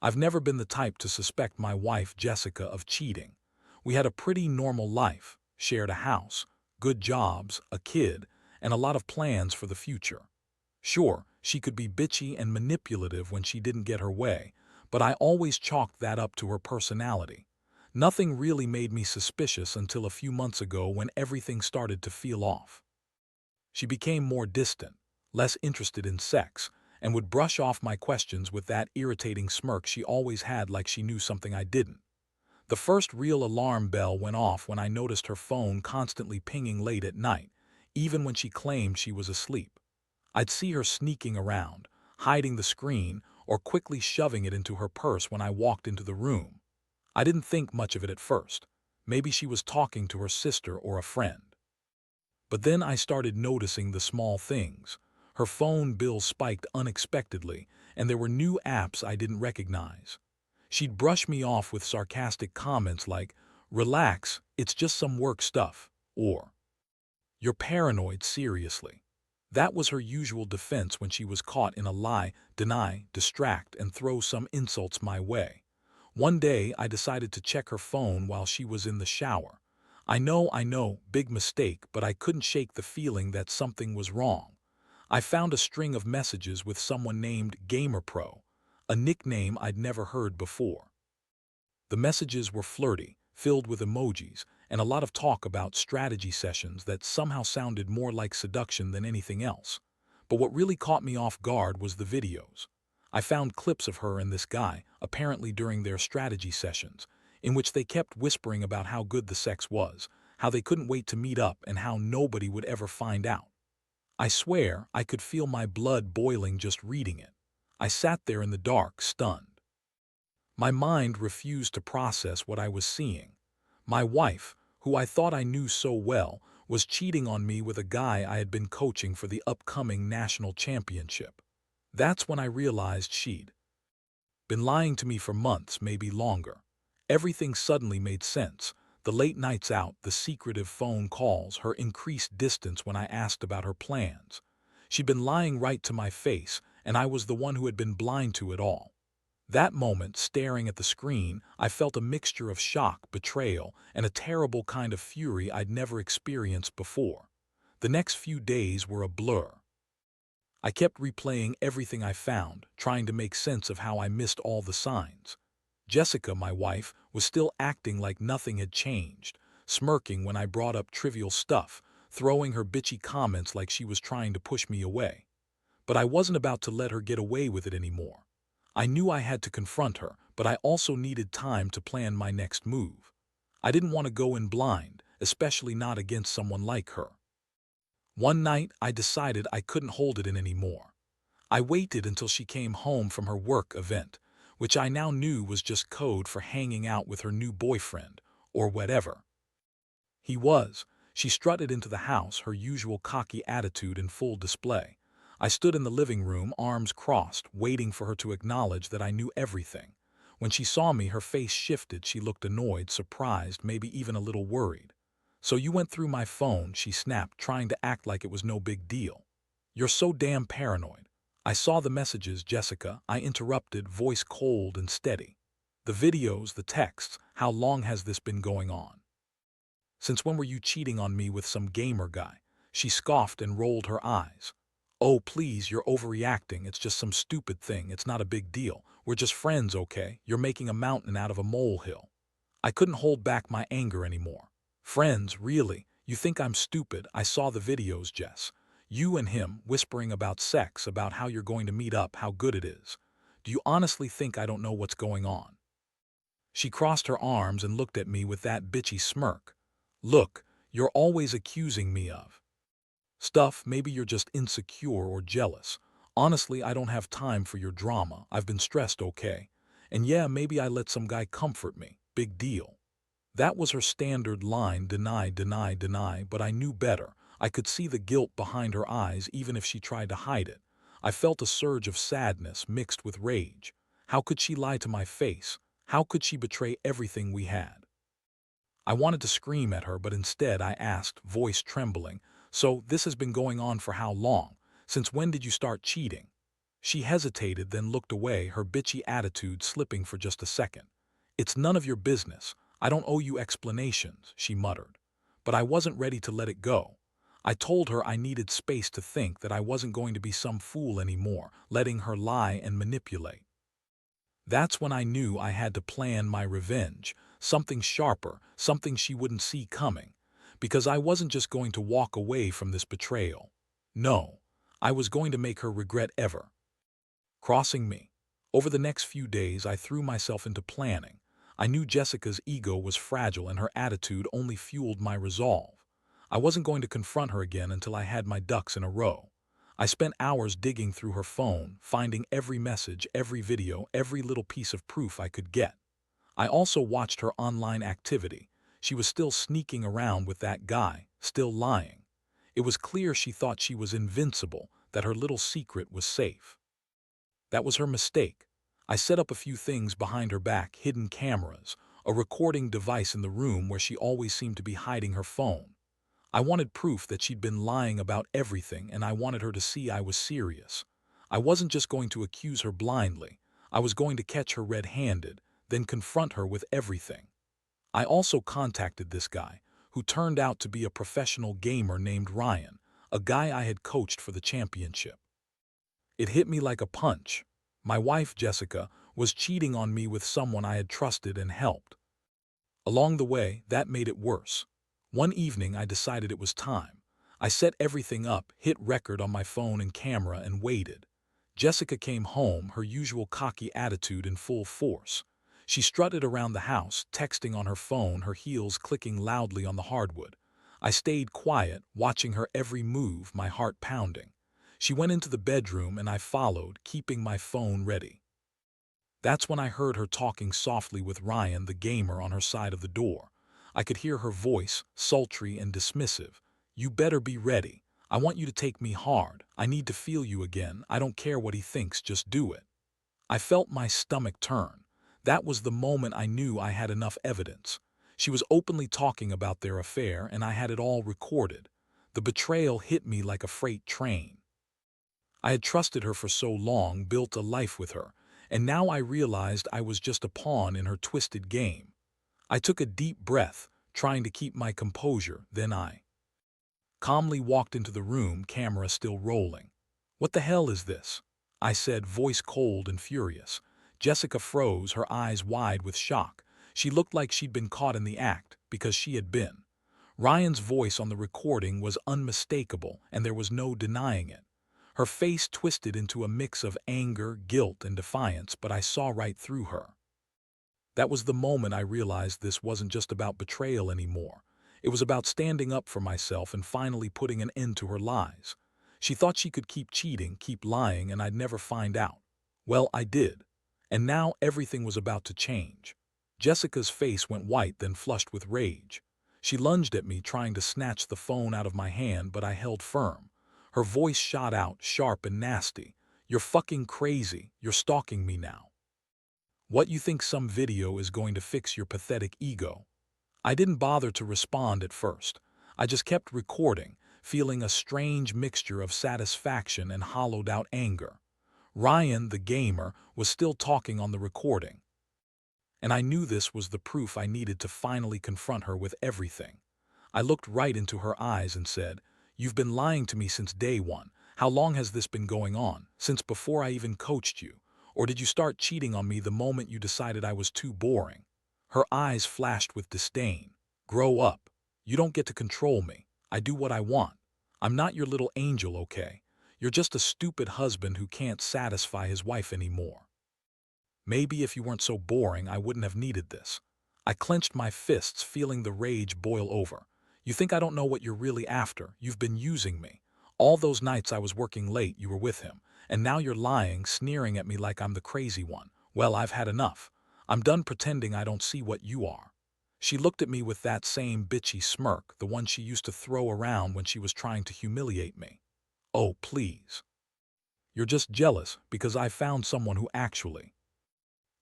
I've never been the type to suspect my wife Jessica of cheating. We had a pretty normal life, shared a house, good jobs, a kid, and a lot of plans for the future. Sure, she could be bitchy and manipulative when she didn't get her way, but I always chalked that up to her personality. Nothing really made me suspicious until a few months ago when everything started to feel off. She became more distant, less interested in sex, and would brush off my questions with that irritating smirk she always had like she knew something I didn't. The first real alarm bell went off when I noticed her phone constantly pinging late at night, even when she claimed she was asleep. I'd see her sneaking around, hiding the screen, or quickly shoving it into her purse when I walked into the room. I didn't think much of it at first. Maybe she was talking to her sister or a friend. But then I started noticing the small things. Her phone bill spiked unexpectedly, and there were new apps I didn't recognize. She'd brush me off with sarcastic comments like, "Relax, it's just some work stuff," or "You're paranoid, seriously." That was her usual defense when she was caught in a lie, deny, distract, and throw some insults my way. One day, I decided to check her phone while she was in the shower. I know, big mistake, but I couldn't shake the feeling that something was wrong. I found a string of messages with someone named GamerPro, a nickname I'd never heard before. The messages were flirty, filled with emojis, and a lot of talk about strategy sessions that somehow sounded more like seduction than anything else. But what really caught me off guard was the videos. I found clips of her and this guy, apparently during their strategy sessions, in which they kept whispering about how good the sex was, how they couldn't wait to meet up, and how nobody would ever find out. I swear I could feel my blood boiling just reading it. I sat there in the dark, stunned. My mind refused to process what I was seeing. My wife, who I thought I knew so well, was cheating on me with a guy I had been coaching for the upcoming national championship. That's when I realized she'd been lying to me for months, maybe longer. Everything suddenly made sense. The late nights out, the secretive phone calls, her increased distance when I asked about her plans. She'd been lying right to my face, and I was the one who had been blind to it all. That moment, staring at the screen, I felt a mixture of shock, betrayal, and a terrible kind of fury I'd never experienced before. The next few days were a blur. I kept replaying everything I found, trying to make sense of how I missed all the signs. Jessica, my wife, was still acting like nothing had changed, smirking when I brought up trivial stuff, throwing her bitchy comments like she was trying to push me away. But I wasn't about to let her get away with it anymore. I knew I had to confront her, but I also needed time to plan my next move. I didn't want to go in blind, especially not against someone like her. One night, I decided I couldn't hold it in anymore. I waited until she came home from her work event, which I now knew was just code for hanging out with her new boyfriend, or whatever he was. She strutted into the house, her usual cocky attitude in full display. I stood in the living room, arms crossed, waiting for her to acknowledge that I knew everything. When she saw me, her face shifted. She looked annoyed, surprised, maybe even a little worried. "So you went through my phone," she snapped, trying to act like it was no big deal. "You're so damn paranoid." "I saw the messages, Jessica," I interrupted, voice cold and steady. "The videos, the texts, how long has this been going on? Since when were you cheating on me with some gamer guy?" She scoffed and rolled her eyes. "Oh, please, you're overreacting. It's just some stupid thing. It's not a big deal. We're just friends, okay? You're making a mountain out of a molehill." I couldn't hold back my anger anymore. "Friends, really? You think I'm stupid? I saw the videos, Jess. You and him whispering about sex, about how you're going to meet up, how good it is. Do you honestly think I don't know what's going on?" She crossed her arms and looked at me with that bitchy smirk. "Look, you're always accusing me of stuff. Maybe you're just insecure or jealous. Honestly, I don't have time for your drama. I've been stressed, okay? And yeah, maybe I let some guy comfort me. Big deal." That was her standard line, deny, deny, deny, but I knew better. I could see the guilt behind her eyes even if she tried to hide it. I felt a surge of sadness mixed with rage. How could she lie to my face? How could she betray everything we had? I wanted to scream at her, but instead I asked, voice trembling, "So this has been going on for how long? Since when did you start cheating?" She hesitated, then looked away, her bitchy attitude slipping for just a second. "It's none of your business. I don't owe you explanations," she muttered. But I wasn't ready to let it go. I told her I needed space to think, that I wasn't going to be some fool anymore, letting her lie and manipulate. That's when I knew I had to plan my revenge, something sharper, something she wouldn't see coming. Because I wasn't just going to walk away from this betrayal. No, I was going to make her regret ever crossing me. Over the next few days, I threw myself into planning. I knew Jessica's ego was fragile and her attitude only fueled my resolve. I wasn't going to confront her again until I had my ducks in a row. I spent hours digging through her phone, finding every message, every video, every little piece of proof I could get. I also watched her online activity. She was still sneaking around with that guy, still lying. It was clear she thought she was invincible, that her little secret was safe. That was her mistake. I set up a few things behind her back, hidden cameras, a recording device in the room where she always seemed to be hiding her phone. I wanted proof that she'd been lying about everything, and I wanted her to see I was serious. I wasn't just going to accuse her blindly. I was going to catch her red-handed, then confront her with everything. I also contacted this guy, who turned out to be a professional gamer named Ryan, a guy I had coached for the championship. It hit me like a punch. My wife, Jessica, was cheating on me with someone I had trusted and helped. Along the way, that made it worse. One evening, I decided it was time. I set everything up, hit record on my phone and camera, and waited. Jessica came home, her usual cocky attitude in full force. She strutted around the house, texting on her phone, her heels clicking loudly on the hardwood. I stayed quiet, watching her every move, my heart pounding. She went into the bedroom and I followed, keeping my phone ready. That's when I heard her talking softly with Ryan, the gamer, on her side of the door. I could hear her voice, sultry and dismissive. "You better be ready. I want you to take me hard. I need to feel you again. I don't care what he thinks, just do it." I felt my stomach turn. That was the moment I knew I had enough evidence. She was openly talking about their affair, and I had it all recorded. The betrayal hit me like a freight train. I had trusted her for so long, built a life with her, and now I realized I was just a pawn in her twisted game. I took a deep breath, trying to keep my composure, then I calmly walked into the room, camera still rolling. "What the hell is this?" I said, voice cold and furious. Jessica froze, her eyes wide with shock. She looked like she'd been caught in the act, because she had been. Ryan's voice on the recording was unmistakable, and there was no denying it. Her face twisted into a mix of anger, guilt, and defiance, but I saw right through her. That was the moment I realized this wasn't just about betrayal anymore. It was about standing up for myself and finally putting an end to her lies. She thought she could keep cheating, keep lying, and I'd never find out. Well, I did. And now everything was about to change. Jessica's face went white, then flushed with rage. She lunged at me, trying to snatch the phone out of my hand, but I held firm. Her voice shot out, sharp and nasty. "You're fucking crazy. You're stalking me now. What, you think some video is going to fix your pathetic ego?" I didn't bother to respond at first. I just kept recording, feeling a strange mixture of satisfaction and hollowed-out anger. Ryan, the gamer, was still talking on the recording. And I knew this was the proof I needed to finally confront her with everything. I looked right into her eyes and said, "You've been lying to me since day one. How long has this been going on? Since before I even coached you? Or did you start cheating on me the moment you decided I was too boring?" Her eyes flashed with disdain. "Grow up. You don't get to control me. I do what I want. I'm not your little angel, okay? You're just a stupid husband who can't satisfy his wife anymore. Maybe if you weren't so boring, I wouldn't have needed this." I clenched my fists, feeling the rage boil over. "You think I don't know what you're really after? You've been using me. All those nights I was working late, you were with him. And now you're lying, sneering at me like I'm the crazy one. Well, I've had enough. I'm done pretending I don't see what you are." She looked at me with that same bitchy smirk, the one she used to throw around when she was trying to humiliate me. "Oh, please. You're just jealous because I found someone who actually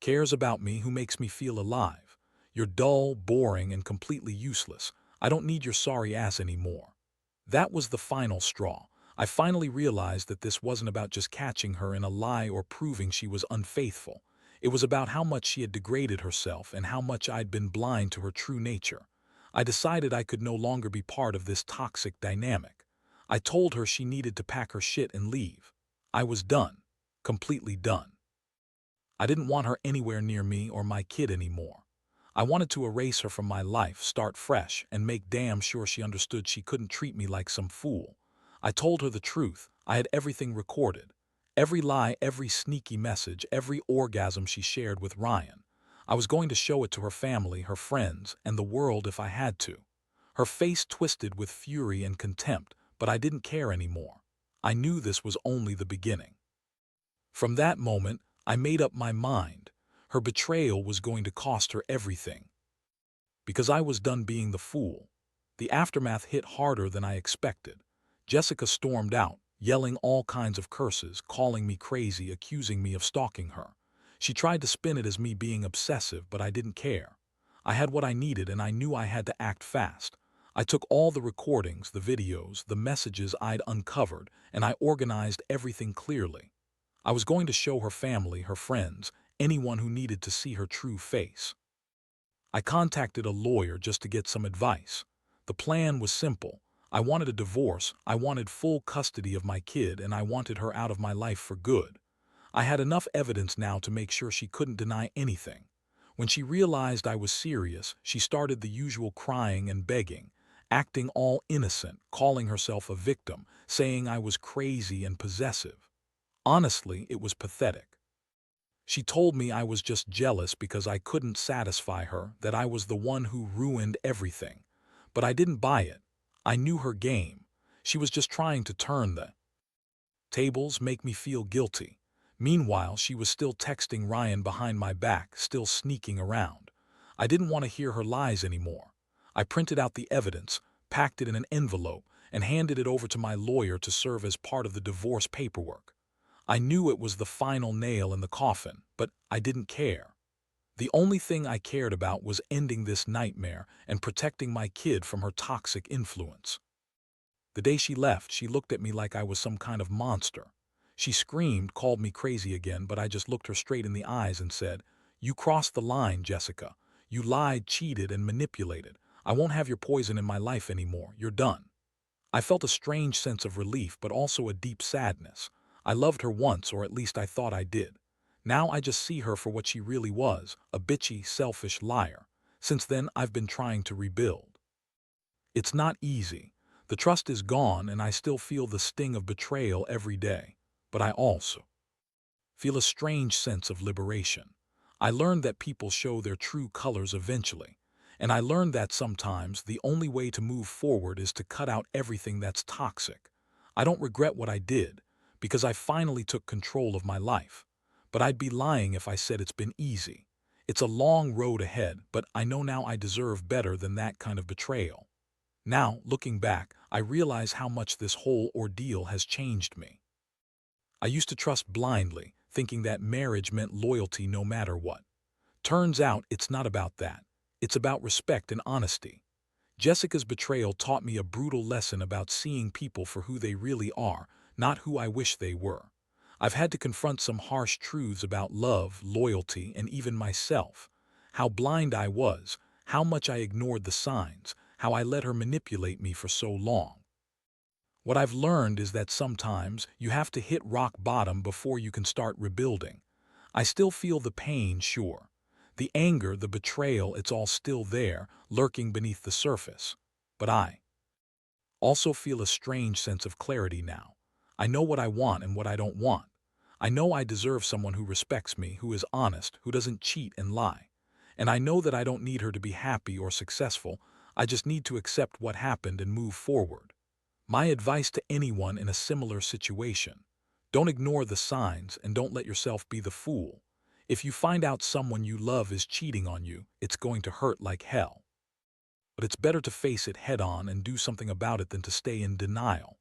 cares about me, who makes me feel alive. You're dull, boring, and completely useless. I don't need your sorry ass anymore." That was the final straw. I finally realized that this wasn't about just catching her in a lie or proving she was unfaithful. It was about how much she had degraded herself and how much I'd been blind to her true nature. I decided I could no longer be part of this toxic dynamic. I told her she needed to pack her shit and leave. I was done. Completely done. I didn't want her anywhere near me or my kid anymore. I wanted to erase her from my life, start fresh, and make damn sure she understood she couldn't treat me like some fool. I told her the truth. I had everything recorded. Every lie, every sneaky message, every orgasm she shared with Ryan. I was going to show it to her family, her friends, and the world if I had to. Her face twisted with fury and contempt, but I didn't care anymore. I knew this was only the beginning. From that moment, I made up my mind. Her betrayal was going to cost her everything. Because I was done being the fool. The aftermath hit harder than I expected. Jessica stormed out, yelling all kinds of curses, calling me crazy, accusing me of stalking her. She tried to spin it as me being obsessive, but I didn't care. I had what I needed and I knew I had to act fast. I took all the recordings, the videos, the messages I'd uncovered, and I organized everything clearly. I was going to show her family, her friends, anyone who needed to see her true face. I contacted a lawyer just to get some advice. The plan was simple. I wanted a divorce, I wanted full custody of my kid, and I wanted her out of my life for good. I had enough evidence now to make sure she couldn't deny anything. When she realized I was serious, she started the usual crying and begging, acting all innocent, calling herself a victim, saying I was crazy and possessive. Honestly, it was pathetic. She told me I was just jealous because I couldn't satisfy her, that I was the one who ruined everything. But I didn't buy it. I knew her game. She was just trying to turn the tables, make me feel guilty. Meanwhile, she was still texting Ryan behind my back, still sneaking around. I didn't want to hear her lies anymore. I printed out the evidence, packed it in an envelope, and handed it over to my lawyer to serve as part of the divorce paperwork. I knew it was the final nail in the coffin, but I didn't care. The only thing I cared about was ending this nightmare and protecting my kid from her toxic influence. The day she left, she looked at me like I was some kind of monster. She screamed, called me crazy again, but I just looked her straight in the eyes and said, "You crossed the line, Jessica. You lied, cheated, and manipulated. I won't have your poison in my life anymore. You're done." I felt a strange sense of relief, but also a deep sadness. I loved her once, or at least I thought I did. Now I just see her for what she really was, a bitchy, selfish liar. Since then, I've been trying to rebuild. It's not easy. The trust is gone, and I still feel the sting of betrayal every day. But I also feel a strange sense of liberation. I learned that people show their true colors eventually. And I learned that sometimes the only way to move forward is to cut out everything that's toxic. I don't regret what I did, because I finally took control of my life. But I'd be lying if I said it's been easy. It's a long road ahead, but I know now I deserve better than that kind of betrayal. Now, looking back, I realize how much this whole ordeal has changed me. I used to trust blindly, thinking that marriage meant loyalty no matter what. Turns out it's not about that. It's about respect and honesty. Jessica's betrayal taught me a brutal lesson about seeing people for who they really are, not who I wish they were. I've had to confront some harsh truths about love, loyalty, and even myself. How blind I was, how much I ignored the signs, how I let her manipulate me for so long. What I've learned is that sometimes you have to hit rock bottom before you can start rebuilding. I still feel the pain, sure. The anger, the betrayal, it's all still there, lurking beneath the surface. But I also feel a strange sense of clarity now. I know what I want and what I don't want. I know I deserve someone who respects me, who is honest, who doesn't cheat and lie. And I know that I don't need her to be happy or successful. I just need to accept what happened and move forward. My advice to anyone in a similar situation: don't ignore the signs and don't let yourself be the fool. If you find out someone you love is cheating on you, it's going to hurt like hell. But it's better to face it head on and do something about it than to stay in denial.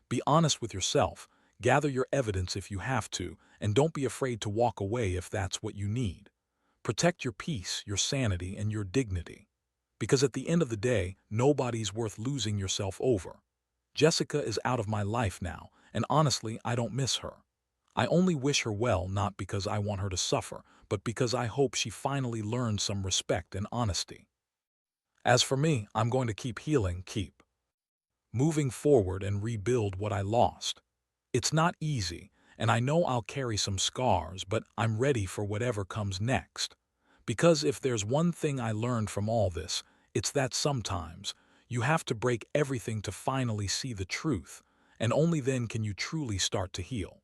Be honest with yourself, gather your evidence if you have to, and don't be afraid to walk away if that's what you need. Protect your peace, your sanity, and your dignity. Because at the end of the day, nobody's worth losing yourself over. Jessica is out of my life now, and honestly, I don't miss her. I only wish her well not because I want her to suffer, but because I hope she finally learns some respect and honesty. As for me, I'm going to keep healing, keep moving forward and rebuild what I lost. It's not easy, and I know I'll carry some scars, but I'm ready for whatever comes next. Because if there's one thing I learned from all this, it's that sometimes you have to break everything to finally see the truth, and only then can you truly start to heal.